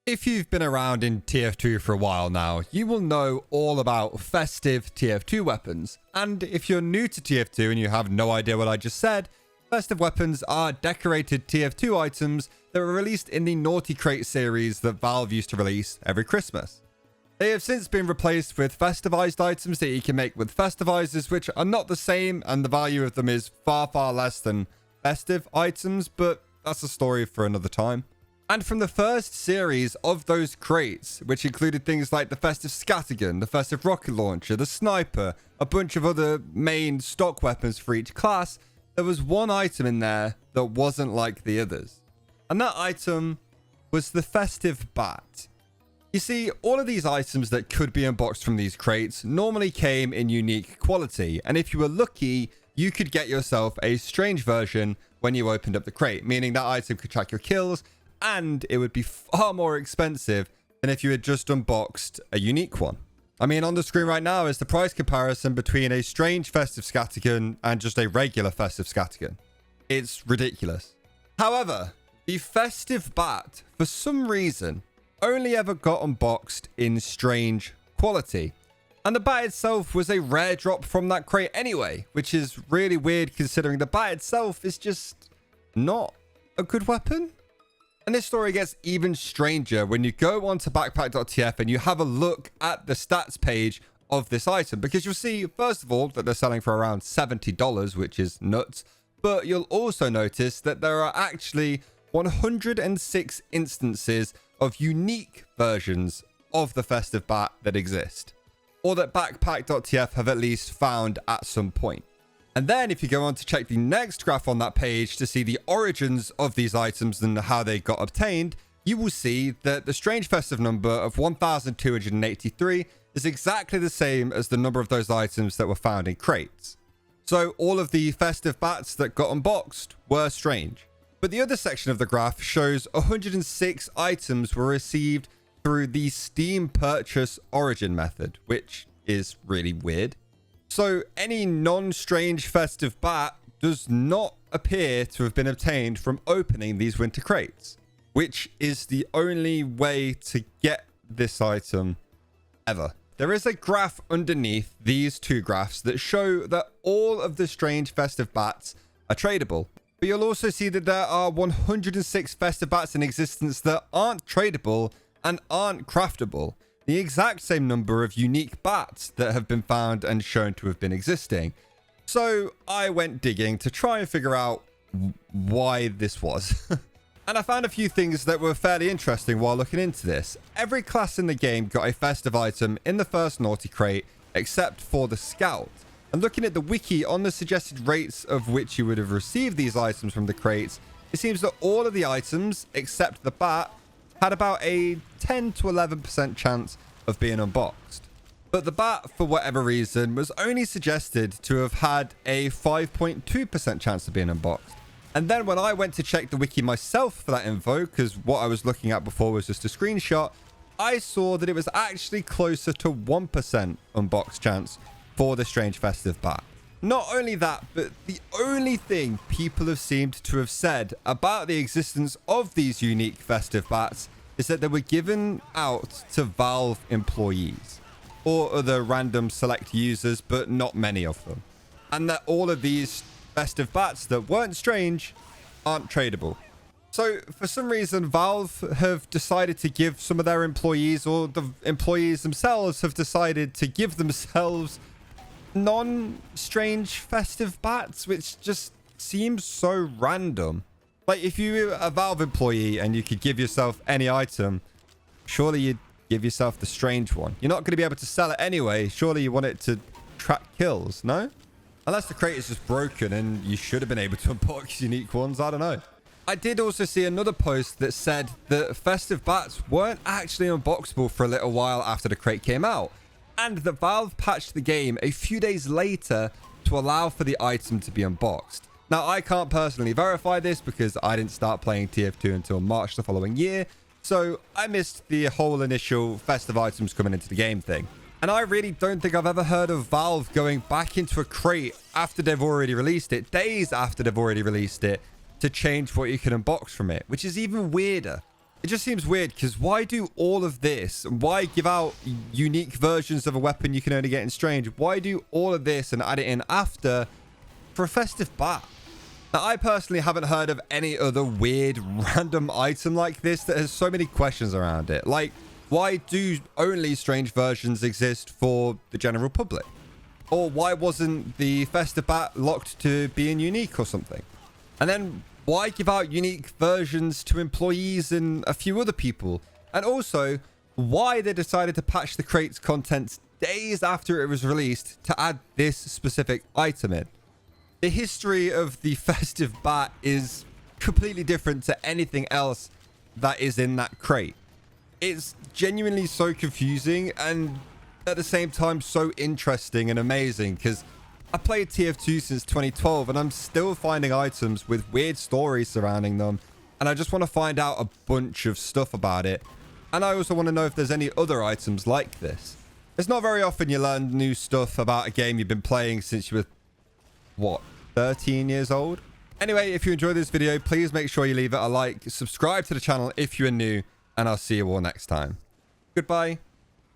If you've been around in TF2 for a while now, you will know all about festive TF2 weapons. And if you're new to TF2 and you have no idea what I just said, festive weapons are decorated TF2 items that were released in the Naughty Crate series that Valve used to release every Christmas. They have since been replaced with festivized items that you can make with festivizers, which are not the same, and the value of them is far, far less than festive items, but that's a story for another time. And from the first series of those crates, which included things like the festive scattergun, the festive rocket launcher, the sniper, a bunch of other main stock weapons for each class, there was one item in there that wasn't like the others. And that item was the festive bat. You see, all of these items that could be unboxed from these crates normally came in unique quality, and if you were lucky, you could get yourself a strange version when you opened up the crate, meaning that item could track your kills, and it would be far more expensive than if you had just unboxed a unique one. I mean, on the screen right now is the price comparison between a strange festive scattergun and just a regular festive scattergun. It's ridiculous. However, the festive bat, for some reason, only ever got unboxed in strange quality. And the bat itself was a rare drop from that crate anyway, which is really weird considering the bat itself is just not a good weapon. And this story gets even stranger when you go onto backpack.tf and you have a look at the stats page of this item, because you'll see, first of all, that they're selling for around $70, which is nuts. But you'll also notice that there are actually 106 instances of unique versions of the festive bat that exist, or that backpack.tf have at least found at some point. And then if you go on to check the next graph on that page to see the origins of these items and how they got obtained, you will see that the strange festive number of 1,283 is exactly the same as the number of those items that were found in crates. So all of the festive bats that got unboxed were strange. But the other section of the graph shows 106 items were received through the Steam purchase origin method, which is really weird. So any non-strange festive bat does not appear to have been obtained from opening these winter crates, which is the only way to get this item ever. There is a graph underneath these two graphs that show that all of the strange festive bats are tradable. But you'll also see that there are 106 festive bats in existence that aren't tradable and aren't craftable. The exact same number of unique bats that have been found and shown to have been existing. So I went digging to try and figure out why this was. And I found a few things that were fairly interesting while looking into this. Every class in the game got a festive item in the first Naughty Crate, except for the Scout. And looking at the wiki on the suggested rates of which you would have received these items from the crates, it seems that all of the items, except the bat, had about a 10 to 11% chance of being unboxed. But the bat, for whatever reason, was only suggested to have had a 5.2% chance of being unboxed. And then when I went to check the wiki myself for that info, because what I was looking at before was just a screenshot, I saw that it was actually closer to 1% unboxed chance for the strange festive bat. Not only that, but the only thing people have seemed to have said about the existence of these unique festive bats is that they were given out to Valve employees or other random select users, but not many of them. And that all of these festive bats that weren't strange aren't tradable. So for some reason, Valve have decided to give some of their employees, or the employees themselves have decided to give themselves non-strange festive bats, which just seems so random. Like, if you were a Valve employee and you could give yourself any item, surely you'd give yourself the strange one. You're not going to be able to sell it anyway. Surely you want it to track kills, no? Unless the crate is just broken and you should have been able to unbox unique ones. I don't know. I did also see another post that said that festive bats weren't actually unboxable for a little while after the crate came out, and that Valve patched the game a few days later to allow for the item to be unboxed. Now, I can't personally verify this because I didn't start playing TF2 until March the following year, so I missed the whole initial festive items coming into the game thing. And I really don't think I've ever heard of Valve going back into a crate after they've already released it, days after they've already released it, to change what you can unbox from it, which is even weirder. It just seems weird because why do all of this? Why give out unique versions of a weapon you can only get in Strange? Why do all of this and add it in after for a festive bat? Now, I personally haven't heard of any other weird random item like this that has so many questions around it. Like, why do only Strange versions exist for the general public? Or why wasn't the festive bat locked to being unique or something? And then why give out unique versions to employees and a few other people? And also, why they decided to patch the crate's contents days after it was released to add this specific item in. The history of the festive bat is completely different to anything else that is in that crate. It's genuinely so confusing and at the same time so interesting and amazing because I played TF2 since 2012 and I'm still finding items with weird stories surrounding them, and I just want to find out a bunch of stuff about it. And I also want to know if there's any other items like this. It's not very often you learn new stuff about a game you've been playing since you were, what, 13 years old? Anyway, if you enjoyed this video, please make sure you leave it a like, subscribe to the channel if you are new, and I'll see you all next time. Goodbye.